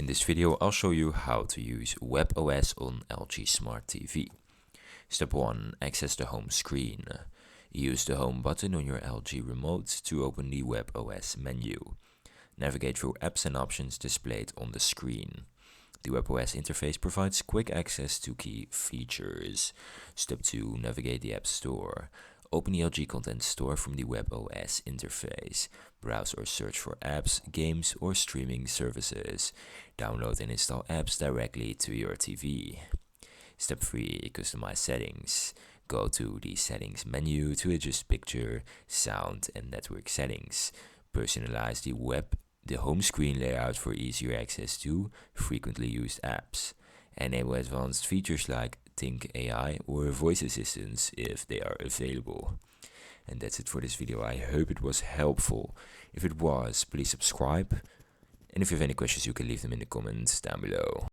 In this video, I'll show you how to use WebOS on LG Smart TV. Step 1. Access the home screen. Use the home button on your LG remote to open the WebOS menu. Navigate through apps and options displayed on the screen. The WebOS interface provides quick access to key features. Step 2. Navigate the App Store. Open the LG Content Store from the WebOS interface. Browse or search for apps, games, or streaming services. Download and install apps directly to your TV. Step 3. Customize settings. Go to the Settings menu to adjust picture, sound, and network settings. Personalize the home screen layout for easier access to frequently used apps. Enable advanced features like Think AI or voice assistants if they are available. And that's it for this video. I hope it was helpful. If it was, please subscribe. And if you have any questions, you can leave them in the comments down below.